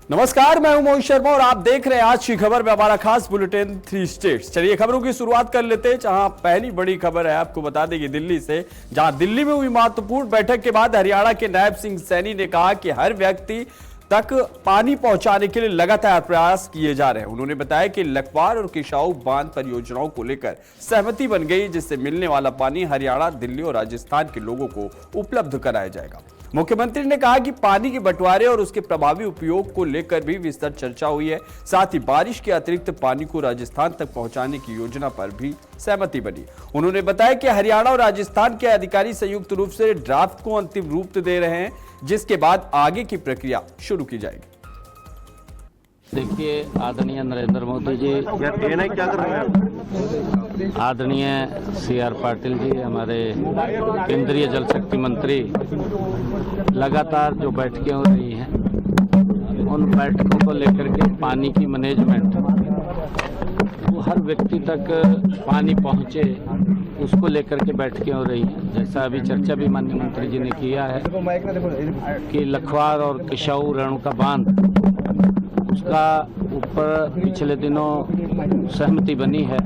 नमस्कार, मैं हूं मोहित शर्मा और आप देख रहे हैं आज की खबर में हमारा खास बुलेटिन 3 स्टेट्स। चलिए खबरों की शुरुआत कर लेते हैं। जहां पहली बड़ी खबर है आपको बता देंगे दिल्ली से, जहां दिल्ली में हुई महत्वपूर्ण बैठक के बाद हरियाणा के नायब सिंह सैनी ने कहा कि हर व्यक्ति तक पानी पहुंचाने के लिए लगातार प्रयास किए जा रहे हैं। उन्होंने बताया कि लखवार और किशाऊ बांध परियोजनाओं को लेकर सहमति बन गई, जिससे मिलने वाला पानी हरियाणा, दिल्ली और राजस्थान के लोगों को उपलब्ध कराया जाएगा। मुख्यमंत्री ने कहा कि पानी के बंटवारे और उसके प्रभावी उपयोग को लेकर भी विस्तृत चर्चा हुई है। साथ ही बारिश के अतिरिक्त पानी को राजस्थान तक पहुंचाने की योजना पर भी सहमति बनी। उन्होंने बताया कि हरियाणा और राजस्थान के अधिकारी संयुक्त रूप से ड्राफ्ट को अंतिम रूप दे रहे हैं, जिसके बाद आगे की प्रक्रिया शुरू की जाएगी। देखिए, आदरणीय नरेंद्र मोदी जी, क्या कर रहे हैं? आदरणीय CR पाटिल जी, हमारे केंद्रीय जल शक्ति मंत्री, लगातार जो बैठकें हो रही हैं उन बैठकों को लेकर के पानी की मैनेजमेंट, वो हर व्यक्ति तक पानी पहुंचे, उसको लेकर के बैठकें हो रही हैं। जैसा अभी चर्चा भी माननीय मंत्री जी ने किया है कि लखवार और किशाऊ रेणुका बांध, उसका ऊपर पिछले दिनों सहमति बनी है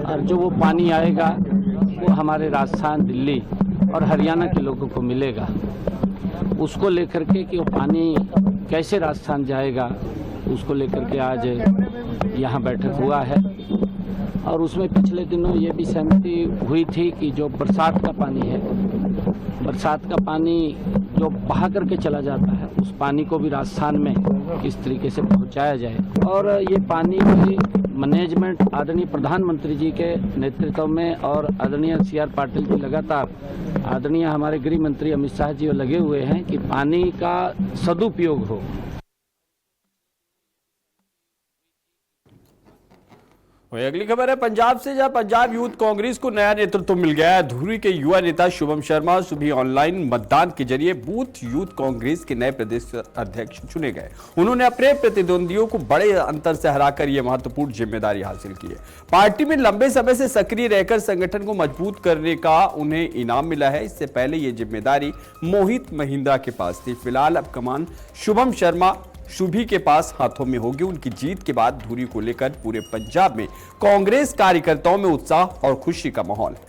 और जो वो पानी आएगा वो हमारे राजस्थान, दिल्ली और हरियाणा के लोगों को मिलेगा। उसको लेकर के कि वो पानी कैसे राजस्थान जाएगा, उसको लेकर के आज यहाँ बैठक हुआ है। और उसमें पिछले दिनों ये भी सहमति हुई थी कि जो बरसात का पानी है, बरसात का पानी जो बहा करके चला जाता है, उस पानी को भी राजस्थान में किस तरीके से पहुंचाया जाए। और ये पानी की मैनेजमेंट आदरणीय प्रधानमंत्री जी के नेतृत्व में और आदरणीय CR पाटिल जी लगातार, आदरणीय हमारे गृह मंत्री अमित शाह जी लगे हुए हैं कि पानी का सदुपयोग हो। वही अगली खबर है पंजाब से, जहां पंजाब यूथ कांग्रेस को नया नेतृत्व मिल गया है। धुरी के युवा नेता शुभम शर्मा सुबह ऑनलाइन मतदान के जरिए बूथ यूथ कांग्रेस के नए प्रदेश अध्यक्ष चुने गए। उन्होंने अपने प्रतिद्वंदियों को बड़े अंतर से हराकर यह महत्वपूर्ण जिम्मेदारी हासिल की है। पार्टी में लंबे समय से सक्रिय रहकर संगठन को मजबूत करने का उन्हें इनाम मिला है। इससे पहले यह जिम्मेदारी मोहित महिंद्रा के पास थी। फिलहाल अब कमान शुभम शर्मा शुभी के पास हाथों में होगी। उनकी जीत के बाद धुरी को लेकर पूरे पंजाब में कांग्रेस कार्यकर्ताओं में उत्साह और खुशी का माहौल है।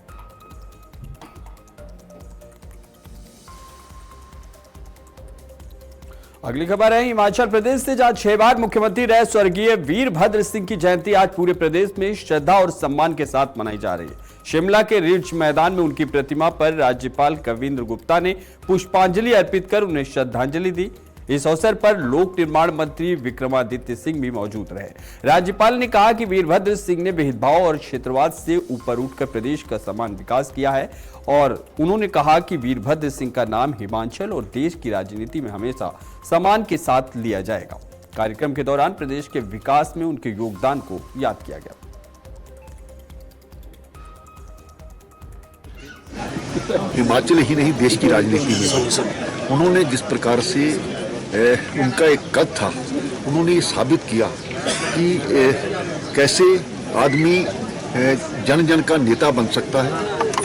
अगली खबर है हिमाचल प्रदेश से, जहां 6 बार मुख्यमंत्री रहे स्वर्गीय वीरभद्र सिंह की जयंती आज पूरे प्रदेश में श्रद्धा और सम्मान के साथ मनाई जा रही है। शिमला के रिज मैदान में उनकी प्रतिमा पर राज्यपाल कविंद्र गुप्ता ने पुष्पांजलि अर्पित कर उन्हें श्रद्धांजलि दी। इस अवसर पर लोक निर्माण मंत्री विक्रमादित्य सिंह भी मौजूद रहे। राज्यपाल ने कहा कि वीरभद्र सिंह ने भेदभाव और क्षेत्रवाद से ऊपर उठकर प्रदेश का समान विकास किया है और उन्होंने कहा कि वीरभद्र सिंह का नाम हिमाचल और देश की राजनीति में हमेशा सम्मान के साथ लिया जाएगा। कार्यक्रम के दौरान प्रदेश के विकास में उनके योगदान को याद किया गया। हिमाचल ही नहीं, देश की राजनीति में उन्होंने जिस प्रकार से उनका एक कद था, उन्होंने ये साबित किया कि कैसे आदमी जन जन का नेता बन सकता है।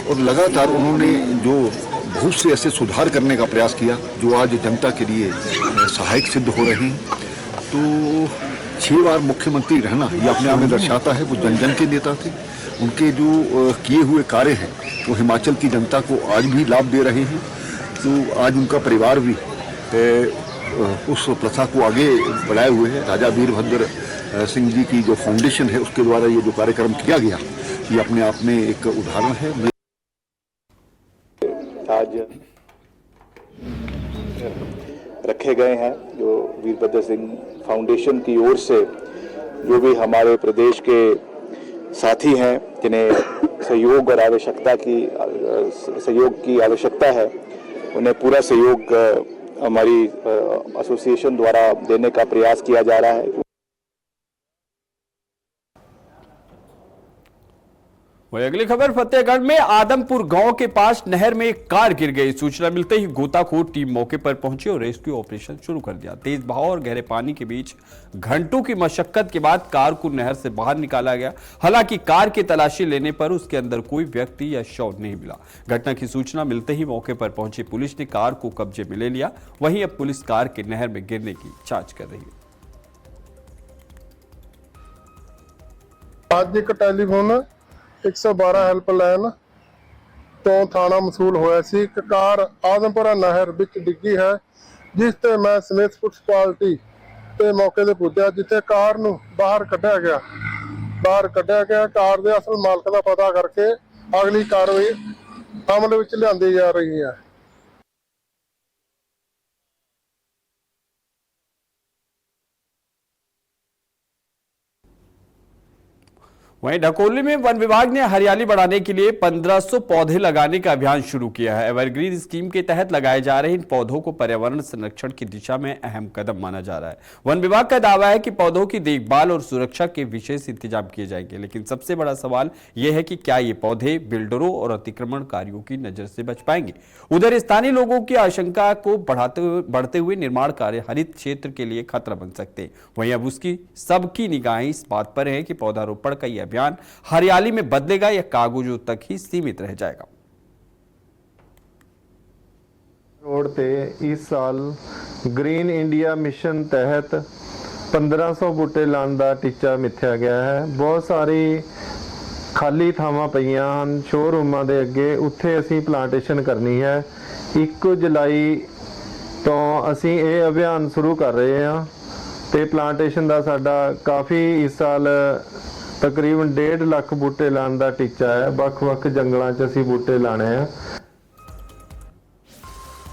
और लगातार उन्होंने जो बहुत से ऐसे सुधार करने का प्रयास किया जो आज जनता के लिए सहायक सिद्ध हो रहे हैं। तो 6 बार मुख्यमंत्री रहना ये अपने आप में दर्शाता है वो जन जन के नेता थे। उनके जो किए हुए कार्य हैं वो हिमाचल की जनता को आज भी लाभ दे रहे हैं। तो आज उनका परिवार भी उस प्रथा को आगे बढ़ाए हुए है। राजा वीरभद्र सिंह जी की जो फाउंडेशन है उसके द्वारा ये जो कार्यक्रम किया गया, ये अपने आप में एक उदाहरण है। आज रखे गए हैं जो वीरभद्र सिंह फाउंडेशन की ओर से, जो भी हमारे प्रदेश के साथी हैं जिन्हें सहयोग और सहयोग की आवश्यकता है, उन्हें पूरा सहयोग हमारी एसोसिएशन द्वारा देने का प्रयास किया जा रहा है। वही अगली खबर फतेहगढ़ में आदमपुर गांव के पास नहर में एक कार गिर गई। सूचना मिलते ही गोताखोर टीम मौके पर पहुंची और रेस्क्यू ऑपरेशन शुरू कर दिया। तेज बहाव और गहरे पानी के बीच घंटों की मशक्कत के बाद कार को नहर से बाहर निकाला गया। हालांकि कार की तलाशी लेने पर उसके अंदर कोई व्यक्ति या शव नहीं मिला। घटना की सूचना मिलते ही मौके पर पहुंची पुलिस ने कार को कब्जे में ले लिया। वहीं अब पुलिस कार के नहर में गिरने की जांच कर रही है। ਅੱਜ ਇੱਕ ਟੈਲੀਫੋਨ 112 ਹੈਲਪਲਾਈਨ ਤੋਂ ਥਾਣਾ ਮਸੂਲ ਹੋਇਆ ਸੀ। ਇੱਕ ਕਾਰ ਆਦਮਪੁਰਾ ਨਹਿਰ ਵਿੱਚ ਡਿੱਗੀ ਹੈ, ਜਿਸ ਤੇ ਮੈਂ ਸਮੇਤ ਪੁਲਿਸ ਪਾਰਟੀ ਤੇ ਮੌਕੇ ਤੇ ਪੁੱਜਿਆ, ਜਿੱਥੇ ਕਾਰ ਨੂੰ ਬਾਹਰ ਕੱਢਿਆ ਗਿਆ। ਕਾਰ ਦੇ ਅਸਲ ਮਾਲਕ ਦਾ ਪਤਾ ਕਰਕੇ ਅਗਲੀ ਕਾਰਵਾਈ ਅਮਲ ਵਿੱਚ ਲਿਆਂਦੀ ਜਾ ਰਹੀ ਹੈ। वहीं ढकोली में वन विभाग ने हरियाली बढ़ाने के लिए 1500 पौधे लगाने का अभियान शुरू किया है। एवरग्रीन स्कीम के तहत लगाए जा रहे इन पौधों को पर्यावरण संरक्षण की दिशा में अहम कदम माना जा रहा है। वन विभाग का दावा है कि पौधों की देखभाल और सुरक्षा के विशेष इंतजाम किए जाएंगे, लेकिन सबसे बड़ा सवाल यह है कि क्या ये पौधे बिल्डरों और अतिक्रमणकारियों की नजर से बच पाएंगे। उधर स्थानीय लोगों की आशंका को बढ़ते हुए निर्माण कार्य हरित क्षेत्र के लिए खतरा बन सकते हैं। वहीं अब उसकी सबकी निगाहें इस बात पर है कि पौधारोपण का यह अभियान हरियाली में बदलेगा या कागजों तक ही सीमित रह जाएगा। रोड पे इस साल ग्रीन इंडिया मिशन तहत 1500 बूटे लाने का टीचा मिथ्या गया है। बहुत सारी खाली थावां पईयां हन शोरूमां दे अगे, उत्थे असीं प्लांटेशन करनी है। 1 जुलाई तो असीं ये अभियान शुरू कर रहे हैं ते प्लांटेशन का साडा काफ़ी इस साल तकरीबन 1.5 लाख बूटे लाने का टीचा है। ਵੱਖ-ਵੱਖ जंगलों च असीं बूटे लाने हैं।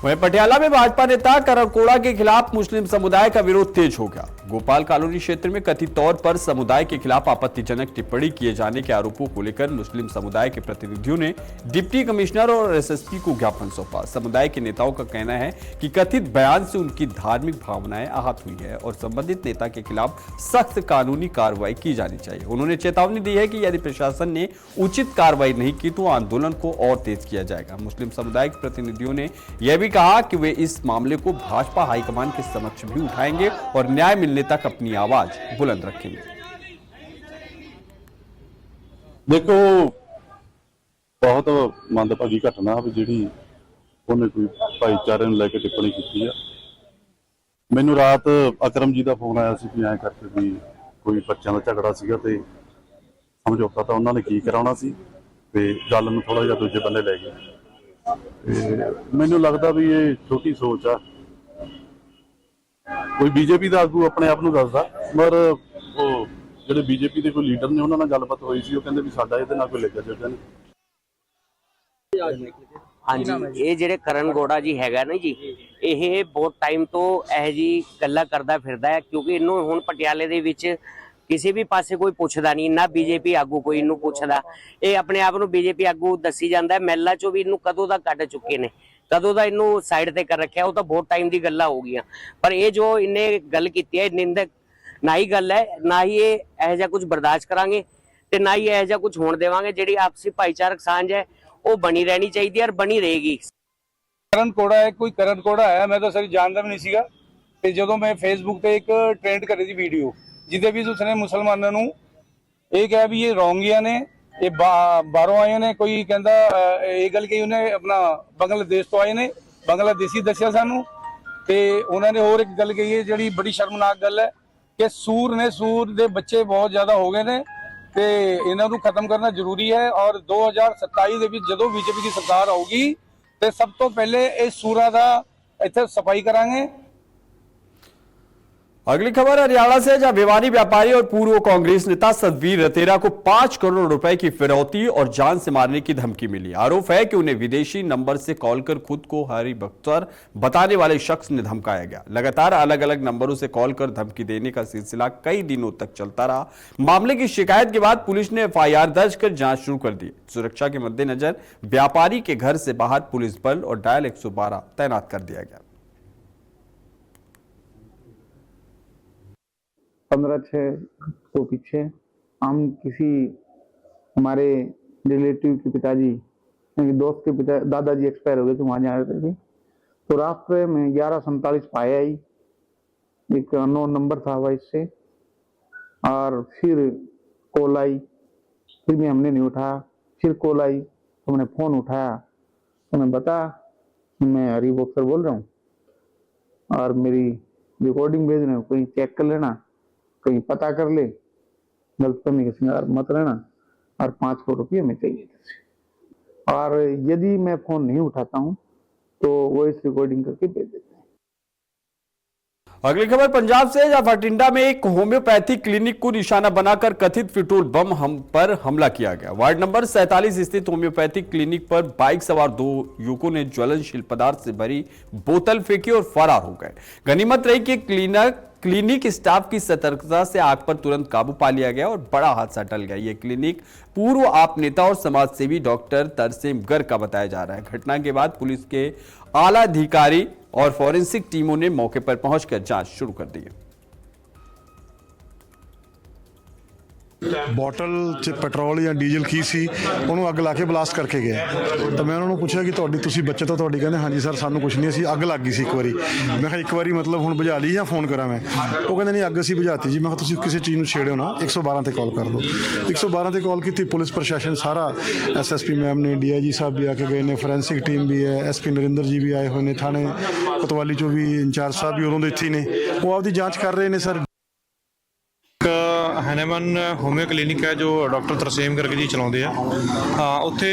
वहीं पटियाला में भाजपा नेता करण कोड़ा के खिलाफ मुस्लिम समुदाय का विरोध तेज हो गया। गोपाल कॉलोनी क्षेत्र में कथित तौर पर समुदाय के खिलाफ आपत्तिजनक टिप्पणी किए जाने के आरोपों को लेकर मुस्लिम समुदाय के प्रतिनिधियों ने डिप्टी कमिश्नर और एसएसपी को ज्ञापन सौंपा। समुदाय के नेताओं का कहना है कि कथित बयान से उनकी धार्मिक भावनाएं आहत हुई है और संबंधित नेता के खिलाफ सख्त कानूनी कार्रवाई की जानी चाहिए। उन्होंने चेतावनी दी है कि यदि प्रशासन ने उचित कार्रवाई नहीं की तो आंदोलन को और तेज किया जाएगा। मुस्लिम समुदाय के प्रतिनिधियों ने यह भी कहा कि वे इस मामले को भाजपा हाईकमान के समक्ष भी उठाएंगे और न्याय मिलने तक अपनी आवाज बुलंद रखेंगे। देखो, बहुत मंदभागी घटना भी जिहड़ी उन्हें कोई भाईचारे नूं लैके टिप्पणी की है। मैनूं रात अकरम जी का फोन आया सी कि ऐ करके भी कोई बच्चों का झगड़ा सीगा ते समझौता तो उन्होंने की कराउणा सी ते गल नूं थोड़ा जिहा दूजे बन्ने लै गए। मैनूं लगदा भी ये छोटी सोच आ। कोई बीजेपी का आगू अपने आप नूं दसदा, पर वो ਜਿਹੜੇ बीजेपी के कोई लीडर ने उन्होंने नाल गलबात होई सी, ਉਹ ਕਹਿੰਦੇ ਵੀ ਸਾਡਾ ਇਹਦੇ ਨਾਲ ਕੋਈ ਲਿਖਿਆ ਜੁੜਿਆ ਨਹੀਂ। ਹਾਂਜੀ, ਇਹ ਜਿਹੜੇ ਕਰਨ ਗੋੜਾ ਜੀ ਹੈਗਾ ਨਾ ਜੀ, ਇਹ ਬਹੁਤ ਟਾਈਮ ਤੋਂ ਇਹ ਜੀ ਗੱਲਾਂ ਕਰਦਾ ਫਿਰਦਾ ਹੈ, ਕਿਉਂਕਿ ਇਹਨੂੰ ਹੁਣ ਪਟਿਆਲੇ ਦੇ ਵਿੱਚ ਕਿਸੇ ਵੀ ਪਾਸੇ ਕੋਈ ਪੁੱਛਦਾ ਨਹੀਂ, ਨਾ ਬੀਜੇਪੀ ਆਗੂ ਕੋਈ ਇਹਨੂੰ ਪੁੱਛਦਾ। ਇਹ ਆਪਣੇ ਆਪ ਨੂੰ ਬੀਜੇਪੀ ਆਗੂ ਦੱਸੀ ਜਾਂਦਾ। ਮਹਿਲਾ ਚੋਂ ਵੀ ਇਹਨੂੰ ਕਦੋਂ ਦਾ ਕੱਢ ਚੁੱਕੇ ਨੇ, ਕਦੋਂ ਦਾ ਇਹਨੂੰ ਸਾਈਡ ਤੇ ਕਰ ਰੱਖਿਆ, ਉਹ ਤਾਂ ਬਹੁਤ ਟਾਈਮ ਦੀ ਗੱਲਾਂ ਹੋ ਗਈਆਂ। ਪਰ ਇਹ ਜੋ ਇਹਨੇ ਗੱਲ ਕੀਤੀ ਹੈ, ਨਿੰਦਕ ਨਾ ਹੀ ਗੱਲ ਹੈ, ਨਾ ਹੀ ਇਹ ਇਹੋ ਜਿਹਾ ਕੁਝ ਬਰਦਾਸ਼ਤ ਕਰਾਂਗੇ ਤੇ ਨਾ ਹੀ ਇਹੋ ਜਿਹਾ ਕੁਝ ਹੋਣ ਦੇਵਾਂਗੇ। ਜਿਹੜੀ ਆਪਸੀ ਭਾਈਚਾਰਕ ਸਾਂਝ ਹੈ ਉਹ ਬਣੀ ਰਹਿਣੀ ਚਾਹੀਦੀ ਹੈ ਔਰ ਬਣੀ ਰਹੇਗੀ। ਕਰਨ ਕੋੜਾ ਹੈ, ਕੋਈ ਕਰਨ ਕੋੜਾ ਹੈ, ਮੈਂ ਤਾਂ ਸਰ ਜਾਣਦਾ ਵੀ ਨਹੀਂ ਸੀਗਾ। ਤੇ ਜਦੋਂ ਮੈਂ ਫੇਸਬੁੱਕ ਤੇ ਇੱਕ ਟ੍ਰੈਂਡ ਕਰੀ ਸੀ ਵੀਡੀਓ, ਜਿਹਦੇ ਵਿੱਚ ਉਸਨੇ ਮੁਸਲਮਾਨਾਂ ਨੂੰ ਇਹ ਕਿਹਾ ਵੀ ਇਹ ਰੋਂਗੀਆਂ ਨੇ, ਇਹ ਬਾਹਰੋਂ ਆਏ ਨੇ। ਕੋਈ ਕਹਿੰਦਾ ਇਹ ਗੱਲ ਕਹੀ ਉਹਨੇ ਆਪਣਾ ਬੰਗਲਾਦੇਸ਼ ਤੋਂ ਆਏ ਨੇ, ਬੰਗਲਾਦੇਸ਼ੀ ਦੱਸਿਆ ਸਾਨੂੰ। ਤੇ ਉਹਨਾਂ ਨੇ ਹੋਰ ਇੱਕ ਗੱਲ ਕਹੀ ਹੈ ਜਿਹੜੀ ਬੜੀ ਸ਼ਰਮਨਾਕ ਗੱਲ ਹੈ ਕਿ ਸੂਰ ਦੇ ਬੱਚੇ ਬਹੁਤ ਜ਼ਿਆਦਾ ਹੋ ਗਏ ਨੇ ਤੇ ਇਹਨਾਂ ਨੂੰ ਖਤਮ ਕਰਨਾ ਜ਼ਰੂਰੀ ਹੈ। ਔਰ 2027 ਦੇ ਵਿੱਚ ਜਦੋਂ ਬੀਜੇਪੀ ਦੀ ਸਰਕਾਰ ਆਊਗੀ ਤੇ ਸਭ ਤੋਂ ਪਹਿਲੇ ਇਸ ਸੂਰਾਂ ਦਾ ਇੱਥੇ सफाई कराएंगे। अगली खबर हरियाणा से, जहां भिवानी व्यापारी और पूर्व कांग्रेस नेता सतवीर रतेरा को 5 करोड़ रुपए की फिरौती और जान से मारने की धमकी मिली। आरोप है कि उन्हें विदेशी नंबर से कॉल कर खुद को हरिभक्तर बताने वाले शख्स ने धमकाया गया। लगातार अलग अलग नंबरों से कॉल कर धमकी देने का सिलसिला कई दिनों तक चलता रहा। मामले की शिकायत के बाद पुलिस ने FIR दर्ज कर जांच शुरू कर दी। सुरक्षा के मद्देनजर व्यापारी के घर से बाहर पुलिस बल और डायल 112 तैनात कर दिया गया। 15-6 को पीछे हम किसी हमारे रिलेटिव के पिताजी, मेरे दोस्त के पिता दादाजी एक्सपायर हो गए थे, वहाँ जा रहे थे। तो रास्ते में 11:47 पाया ही एक अननोन नंबर था वाइस से, और फिर कॉल आई, फिर भी हमने नहीं उठाया। फिर कॉल आई तो मैंने फोन उठाया तो मैं बता मैं हरी बॉक्सर बोल रहा हूँ और मेरी रिकॉर्डिंग भेज रहे हो, कहीं चेक कर लेना, कहीं पता कर ले, गलतफहमी के शिकार मत रहना, और 5 करोड़ रुपये में चाहिए थे। और यदि मैं फोन नहीं उठाता हूँ तो वो इस रिकॉर्डिंग करके भेज देते हैं। अगली खबर पंजाब से, जहां भटिंडा में एक होम्योपैथिक क्लिनिक को निशाना बनाकर कथित पेट्रोल बम पर हमला किया गया। वार्ड नंबर 47 स्थित होम्योपैथिक क्लिनिक पर बाइक सवार 2 युवकों ने ज्वलनशील पदार्थ से भरी बोतल फेंकी और फरार हो गए। गनीमत रही कि क्लिनिक स्टाफ की सतर्कता से आग पर तुरंत काबू पा लिया गया और बड़ा हादसा टल गया। यह क्लिनिक पूर्व आप नेता और समाजसेवी डॉक्टर तरसेम गर्ग का बताया जा रहा है। घटना के बाद पुलिस के आला अधिकारी और फॉरेंसिक टीमों ने मौके पर पहुंचकर जांच शुरू कर दी है। ਬੋਟਲ 'ਚ ਪੈਟਰੋਲ ਜਾਂ ਡੀਜ਼ਲ ਕੀ ਸੀ, ਉਹਨੂੰ ਅੱਗ ਲਾ ਕੇ ਬਲਾਸਟ ਕਰਕੇ ਗਏ। ਤਾਂ ਮੈਂ ਉਹਨਾਂ ਨੂੰ ਪੁੱਛਿਆ ਕਿ ਤੁਸੀਂ ਬੱਚਤ ਹੋ ਤੁਹਾਡੀ, ਕਹਿੰਦੇ ਹਾਂਜੀ ਸਰ ਸਾਨੂੰ ਕੁਝ ਨਹੀਂ, ਅਸੀਂ ਅੱਗ ਲੱਗ ਗਈ ਸੀ ਇੱਕ ਵਾਰੀ। ਮੈਂ ਕਿਹਾ ਇੱਕ ਵਾਰੀ ਮਤਲਬ ਹੁਣ ਬੁਝਾ ਲਈ ਜਾਂ ਫੋਨ ਕਰਾਂ ਮੈਂ? ਉਹ ਕਹਿੰਦੇ ਨਹੀਂ ਅੱਗ ਅਸੀਂ ਬੁਝਾਤੀ ਜੀ। ਮੈਂ ਕਿਹਾ ਤੁਸੀਂ ਕਿਸੇ ਚੀਜ਼ ਨੂੰ ਛੇੜਿਓ ਨਾ, 112 ਤੇ ਕਾਲ ਕਰ ਦਿਓ। 112 ਤੇ ਕਾਲ ਕੀਤੀ, ਪੁਲਿਸ ਪ੍ਰਸ਼ਾਸਨ ਸਾਰਾ, ਐਸਐਸਪੀ ਮੈਮ ਨੇ, ਡੀਆਈਜੀ ਸਾਹਿਬ ਵੀ ਆ ਕੇ ਗਏ ਨੇ, ਫੋਰੈਂਸਿਕ ਟੀਮ ਵੀ ਹੈ, ਐਸਪੀ ਨਰਿੰਦਰ ਜੀ ਵੀ ਆਏ ਹੋਏ ਨੇ, ਥਾਣੇ ਕੋਤਵਾਲੀ ਚੋਂ ਵੀ ਇੰਚਾਰਜ ਸਾਹਿਬ ਵੀ ਉਦੋਂ ਦੇ ਇੱਥੇ ਨੇ, ਉਹ ਆਪਦੀ ਜਾਂਚ ਕਰ ਰਹੇ ਨੇ ਸਰ। हैनेमन होम्यो क्लिनिक है जो डॉक्टर तरसेम गर्ग जी चलाते हैं। उत्थे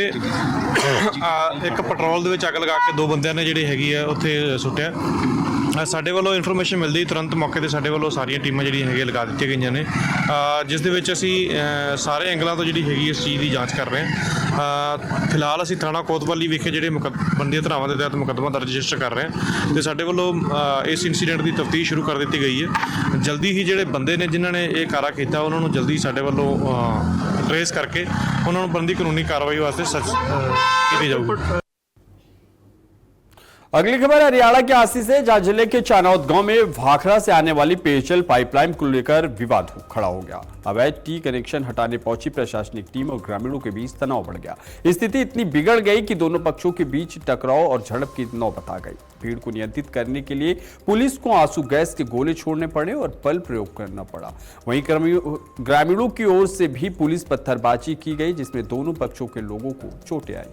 एक पेट्रोल दे विच अग लगा के 2 बंदियां ने जिहड़ी हैगी है उत्थे सुट्टिया। साडे वालों इन्फॉर्मेशन मिलती तुरंत मौके ते साडे वालों सारियां टीमां जिहड़ियां हैगियां लगा दित्तियां गईयां ने, जिस दे विच असीं सारे एंगलों तो जिहड़ी हैगी इस चीज़ की जांच कर रहे हैं। फिलहाल असीं थाणा कोतवाली विखे जिहड़े बनदी धारावां दे तहत मुकदमा दर्ज रजिस्टर कर रहे हैं ते साडे वालों इस इंसीडेंट की तफ्तीश शुरू कर दी गई है। जल्दी ही जिहड़े बंदे ने जिन्हां ने यह कारा किया उन्होंने जल्दी साडे वालों ट्रेस करके उन्होंने बनदी कानूनी कार्रवाई वास्ते सच की जाऊगी। अगली खबर हरियाणा के आसी से, जहां जिले के चानौद गांव में भाखड़ा से आने वाली पेयजल पाइपलाइन को लेकर विवाद खड़ा हो गया। अवैध टी कनेक्शन हटाने पहुंची प्रशासनिक टीम और ग्रामीणों के बीच तनाव बढ़ गया। स्थिति इतनी बिगड़ गई कि दोनों पक्षों के बीच टकराव और झड़प की नौबत आ गई। भीड़ को नियंत्रित करने के लिए पुलिस को आंसू गैस के गोले छोड़ने पड़े और बल प्रयोग करना पड़ा। वहीं ग्रामीणों की ओर से भी पुलिस पत्थरबाजी की गई, जिसमें दोनों पक्षों के लोगों को चोटें आई।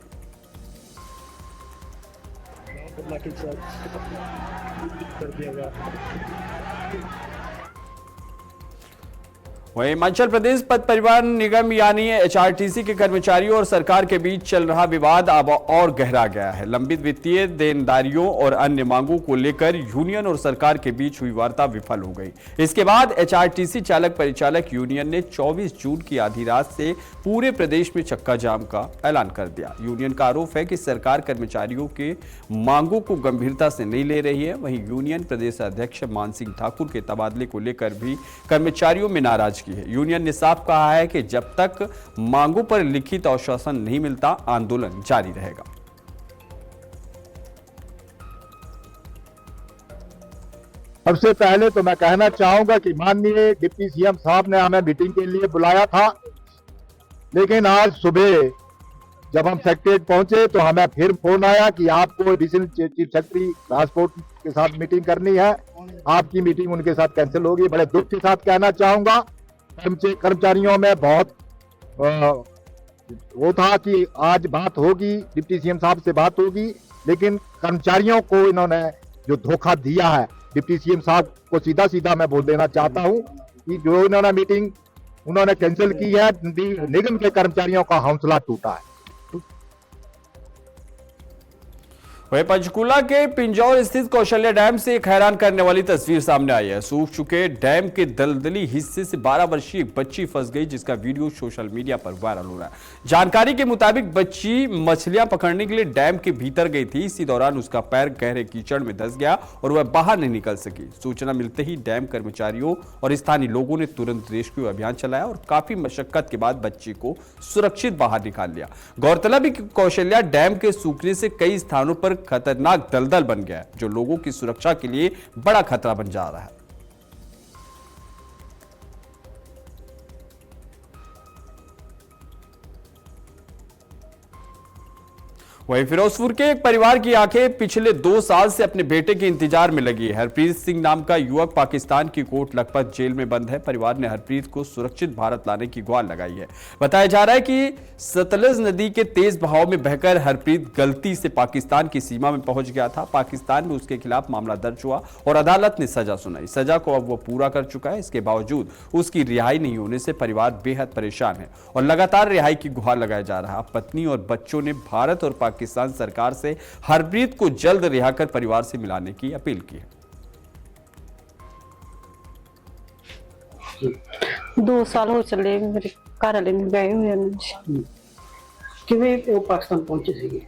वहीं हिमाचल प्रदेश पथ परिवहन निगम यानी एचआरटीसी के कर्मचारियों और सरकार के बीच चल रहा विवाद अब और गहरा गया है। लंबित वित्तीय देनदारियों और अन्य मांगों को लेकर यूनियन और सरकार के बीच हुई वार्ता विफल हो गई। इसके बाद एचआरटीसी चालक परिचालक यूनियन ने 24 जून की आधी रात से पूरे प्रदेश में चक्का जाम का ऐलान कर दिया। यूनियन का आरोप है कि सरकार कर्मचारियों के मांगों को गंभीरता से नहीं ले रही है। वहीं यूनियन प्रदेश अध्यक्ष मान सिंह ठाकुर के तबादले को लेकर भी कर्मचारियों में नाराजगी है। यूनियन ने साफ कहा है कि जब तक मांगों पर लिखित आश्वासन नहीं मिलता आंदोलन जारी रहेगा। सबसे पहले तो मैं कहना चाहूंगा कि माननीय डिप्टी सीएम साहब ने हमें मीटिंग के लिए बुलाया था, लेकिन आज सुबह जब हम सेक्रेटरीट पहुंचे तो हमें फिर फोन आया कि आपको एडिशनल चीफ सेक्रेटरी ट्रांसपोर्ट के साथ मीटिंग करनी है, आपकी मीटिंग उनके साथ कैंसिल होगी। बड़े दुख के साथ कहना चाहूंगा, कर्मचारियों में बहुत वो था कि आज बात होगी, डिप्टी सीएम साहब से बात होगी, लेकिन कर्मचारियों को इन्होंने जो धोखा दिया है, डिप्टी सीएम साहब को सीधा सीधा मैं बोल देना चाहता हूं कि जो इन्होंने मीटिंग उन्होंने कैंसिल की है, निगम के कर्मचारियों का हौसला टूटा है। वहीं पंचकूला के पिंजौर स्थित कौशल्या डैम से एक हैरान करने वाली तस्वीर सामने आई है। सूख चुके डैम के दलदली हिस्से से 12 वर्षीय एक बच्ची फंस गई, जिसका वीडियो सोशल मीडिया पर वायरल हो रहा है। जानकारी के मुताबिक बच्ची मछलियां पकड़ने के लिए डैम के भीतर गई थी। इसी दौरान उसका पैर गहरे कीचड़ में धंस गया और वह बाहर नहीं निकल सकी। सूचना मिलते ही डैम कर्मचारियों और स्थानीय लोगों ने तुरंत रेस्क्यू अभियान चलाया और काफी मशक्कत के बाद बच्ची को सुरक्षित बाहर निकाल लिया। गौरतलब है कि कौशल्या डैम के सूखने से कई स्थानों पर खतरनाक दलदल बन गया है, जो लोगों की सुरक्षा के लिए बड़ा खतरा बन जा रहा है। वहीं फिरोजपुर के एक परिवार की आंखें पिछले 2 साल से अपने बेटे के इंतजार में लगी है। हरप्रीत सिंह नाम का युवक पाकिस्तान की कोट लखपत जेल में बंद है। परिवार ने हरप्रीत को सुरक्षित भारत लाने की गुहार लगाई है। बताया जा रहा है कि सतलज नदी के तेज बहाव में बहकर हरप्रीत गलती से पाकिस्तान की सीमा में पहुंच गया था। पाकिस्तान में उसके खिलाफ मामला दर्ज हुआ और अदालत ने सजा सुनाई। सजा को अब वो पूरा कर चुका है। इसके बावजूद उसकी रिहाई नहीं होने से परिवार बेहद परेशान है और लगातार रिहाई की गुहार लगाया जा रहा है। पत्नी और बच्चों ने भारत और पाकिस्तान सरकार से हरप्रीत को जल्द रिहा कर परिवार से मिलाने की अपील की है। 2 साल हो चले मेरे घर वाले ने गए हुए हैं। ਕਿਵੇਂ ਉਹ ਪਾਕਿਸਤਾਨ ਪਹੁੰਚੇ ਸੀਗੇ?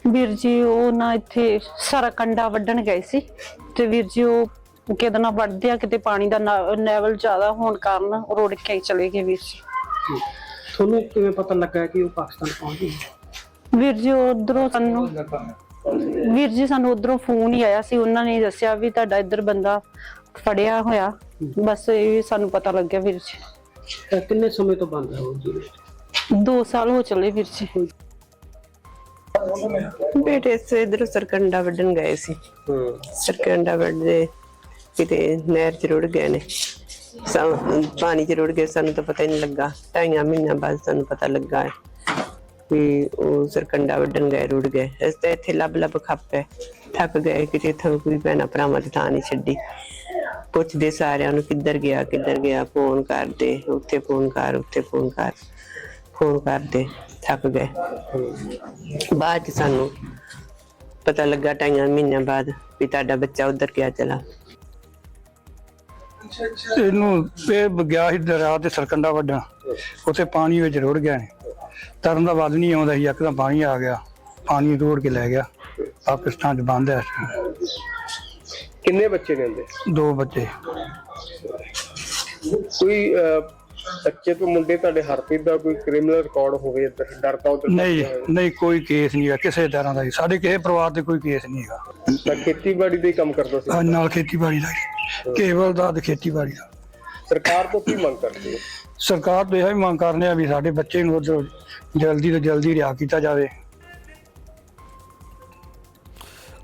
ਵੀਰ ਜੀ ਉਹ ਨਾ ਇੱਥੇ ਸਾਰਾ ਕੰਡਾ ਵੱਢਣ ਗਏ ਸੀ ਤੇ ਵੀਰ ਜੀ ਉਹ ਕਿਤੇ ਨਾ ਵੱਢਦੇ ਆ, ਕਿਤੇ ਪਾਣੀ ਦਾ ਲੈਵਲ ਜ਼ਿਆਦਾ ਹੋਣ ਕਾਰਨ ਰੋੜ ਕੇ ਚਲੇ ਗਏ ਵੀਰ ਜੀ। ਤੁਹਾਨੂੰ ਕਿਵੇਂ ਪਤਾ ਲੱਗਾ ਕਿ ਉਹ ਪਾਕਿਸਤਾਨ ਪਹੁੰਚ ਗਏ? ਵੀਰ ਜੀ ਉਧਰੋਂ ਸਾਨੂੰ ਉਧਰੋਂ ਫੋਨ ਹੀ ਆਇਆ ਸੀ, ਉਹਨਾਂ ਨੇ ਦੱਸਿਆ ਵੀ ਤੁਹਾਡਾ ਇੱਧਰ ਬੰਦਾ ਫੜਿਆ ਹੋਇਆ। ਬਸ ਇਹ ਸਾਨੂੰ ਪਤਾ ਲੱਗਿਆ ਵੀਰ ਜੀ। ਕਿੰਨੇ ਸਮੇਂ ਤੋਂ ਬੰਦ ਹੈ ਉਹ ਜੀ? 2 साल हो चले ਵੀਰ ਜੀ। ਬੇਟੇ ਸੇ ਇਧਰ ਸਰਕੰਡਾ ਵੱਢਣ ਗਏ ਸੀ। ਸਰਕੰਡਾ ਵੱਢਦੇ ਕਿਤੇ ਨਹਿਰ ਚ ਰੁੜ ਗਏ ਨੇ। ਪਾਣੀ ਚ ਰੁੜ ਗਏ, ਸਾਨੂੰ ਤਾਂ ਪਤਾ ਹੀ ਨਹੀਂ ਲੱਗਾ। 2.5 ਮਹੀਨਿਆਂ ਬਾਅਦ ਸਾਨੂੰ ਪਤਾ ਲੱਗਾ ਹੈ ਵੀ ਉਹ ਸਰਕੰਡਾ ਵੱਢਣ ਗਏ, ਰੁੜ ਗਏ। ਇਸ ਤੇ ਇੱਥੇ ਲੱਭ ਖੱਪੇ ਥੱਕ ਗਏ, ਕਿਤੇ ਇੱਥੋਂ ਕੋਈ ਭੈਣਾਂ ਭਰਾਵਾਂ ਦੀ ਥਾਂ ਨਹੀਂ ਛੱਡੀ। ਪੁੱਛਦੇ ਸਾਰਿਆਂ ਨੂੰ ਕਿੱਧਰ ਗਿਆ, ਫੋਨ ਕਰਦੇ, ਉੱਥੇ ਫੋਨ ਕਰ, ਉੱਥੇ ਫੋਨ ਕਰ, ਫੋਨ ਕਰਦੇ ਥੱਕ ਗਏ। ਬਾਅਦ ਚ ਸਾਨੂੰ ਪਤਾ ਲੱਗਾ 2.5 ਮਹੀਨਿਆਂ ਬਾਅਦ ਵੀ ਤੁਹਾਡਾ ਬੱਚਾ ਉਧਰ ਗਿਆ ਚਲਾ। ਇਹਨੂੰ ਇਹ ਗਿਆ ਸੀ ਦਰਿਆ ਤੇ ਸਰਕੰਡਾ ਵੱਢਣ, ਉੱਥੇ ਪਾਣੀ ਵਿੱਚ ਰੁੜ ਗਿਆ ਨੇ। ਤਰਨ ਦਾ ਵੱਧ ਨਹੀਂ ਆਉਂਦਾ ਸੀ, ਇੱਕਦਮ ਪਾਣੀ ਆ ਗਿਆ, ਪਾਣੀ ਰੋੜ ਕੇ ਲੈ ਗਿਆ। ਪਾਕਿਸਤਾਨ ਚ ਬੰਦ ਹੈ। ਕਿੰਨੇ ਬੱਚੇ ਨੇ ਉਹਦੇ? 2 ਬੱਚੇ। ਕੋਈ ਬੱਚੇ ਤੋਂ ਮੁੰਡੇ ਤੁਹਾਡੇ ਹਰਪ੍ਰੀਤ ਦਾ ਕੋਈ ਕ੍ਰਿਮੀਨਲ ਰਿਕਾਰਡ ਹੋਵੇ ਇੱਧਰ? ਡਰ ਤਾਂ ਉਧਰ ਨਹੀਂ, ਕੋਈ ਕੇਸ ਨਹੀਂ ਹੈ ਕਿਸੇ ਤਰ੍ਹਾਂ ਦਾ। ਸਾਡੇ ਕਿਸੇ ਪਰਿਵਾਰ ਤੇ ਕੋਈ ਕੇਸ ਨਹੀਂ ਹੈਗਾ। ਤਾਂ ਖੇਤੀਬਾੜੀ ਦਾ ਹੀ ਕੰਮ ਕਰਦਾ ਸੀ? ਨਾਲ ਖੇਤੀਬਾੜੀ ਦਾ, ਕੇਵਲ ਦਾ ਤੇ ਖੇਤੀਬਾੜੀ ਦਾ। ਸਰਕਾਰ ਤੋਂ ਕੀ ਮੰਗ ਕਰਦੇ ਹੋ? ਸਰਕਾਰ ਤੋਂ ਇਹ ਮੰਗ ਕਰਨੇ ਆ ਵੀ ਸਾਡੇ ਬੱਚੇ ਨੂੰ ਉਧਰ जल्दी तो जल्दी रिहा किया जाए।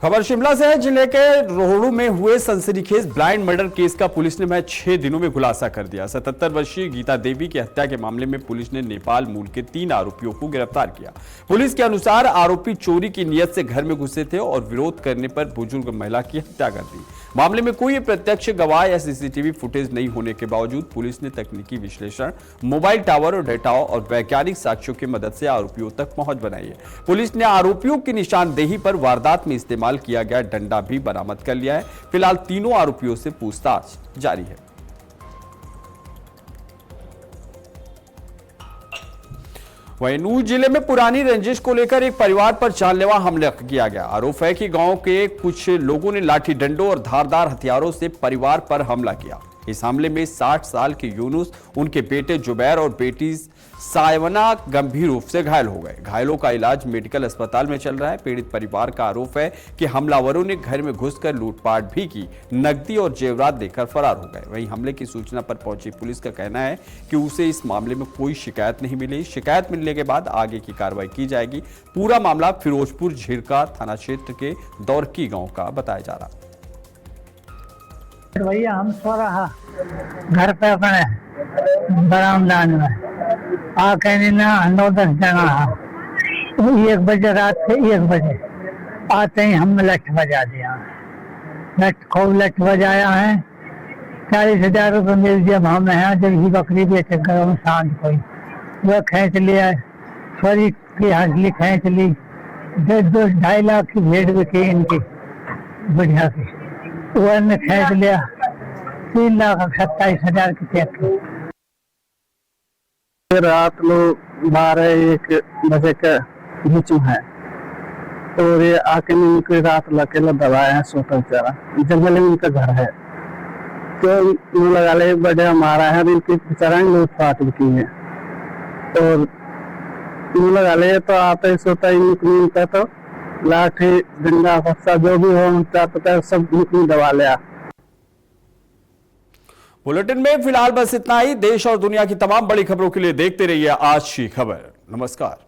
खबर शिमला से है। जिले के रोहड़ू में हुए सनसनीखेज ब्लाइंड मर्डर केस का पुलिस ने महज 6 दिनों में खुलासा कर दिया। 77 वर्षीय गीता देवी की हत्या के मामले में पुलिस ने नेपाल मूल के 3 आरोपियों को गिरफ्तार किया। पुलिस के अनुसार आरोपी चोरी की नियत से घर में घुसे थे और विरोध करने पर बुजुर्ग महिला की हत्या कर दी। मामले में कोई प्रत्यक्ष गवाह या सीसीटीवी फुटेज नहीं होने के बावजूद पुलिस ने तकनीकी विश्लेषण, मोबाइल टावर और डेटाओं और वैज्ञानिक साक्ष्यों की मदद से आरोपियों तक पहुंच बनाई है। पुलिस ने आरोपियों की निशानदेही पर वारदात में इस्तेमाल किया गया डंडा भी बरामद कर लिया है। फिलहाल तीनों आरोपियों से पूछताछ जारी है। वहीं नूंह जिले में पुरानी रंजिश को लेकर एक परिवार पर जानलेवा हमला किया गया। आरोप है कि गांव के कुछ लोगों ने लाठी डंडों और धारदार हथियारों से परिवार पर हमला किया। इस हमले में 60 साल के यूनुस, उनके बेटे जुबैर और बेटी सायवना गंभीर रूप से घायल हो गए। घायलों का इलाज मेडिकल अस्पताल में चल रहा है। पीड़ित परिवार का आरोप है कि हमलावरों ने घर में घुसकर लूटपाट भी की, नकदी और जेवरात देकर फरार हो गए। वहीं हमले की सूचना पर पहुंची पुलिस का कहना है कि उसे इस मामले में कोई शिकायत नहीं मिली। शिकायत मिलने के बाद आगे की कार्रवाई की जाएगी। पूरा मामला फिरोजपुर झिरका थाना क्षेत्र के दौरकी गाँव का बताया जा रहा है। भैया हम सो रहा घर पे अपने बरामदा में आके ना 9-10 जना 1 बजे रात से 1 बजे आते ही हम लठ बजा दिया। खूब लठ बजाया है। 40,000 रुपये मिल दिया। हमें यहाँ जब ही बकरी बेचे करो सांझ कोई वह खींच लिया। छोरी की हंसली खींच ली। 2-2.5 लाख की भेड़ बिकी इनकी बढ़िया की, वो ने खींच लिया। 3,27,000 की चेक। रात लोग 12-1 बजे के बीच में है और ये आके इनकी रात अकेला दबाए हैं। सोता बेचारा जंगल में इनका घर है तो लगा ले बड़े मारा है। इनकी बेचारा लूटपाट की है और लगा ले तो आता ही सोता ही निकलता तो लाठी डंडा फस्सा जो भी हो उनका पता सब निकली दबा लिया। बुलेटिन में फिलहाल बस इतना ही। देश और दुनिया की तमाम बड़ी खबरों के लिए देखते रहिए आज की खबर। नमस्कार।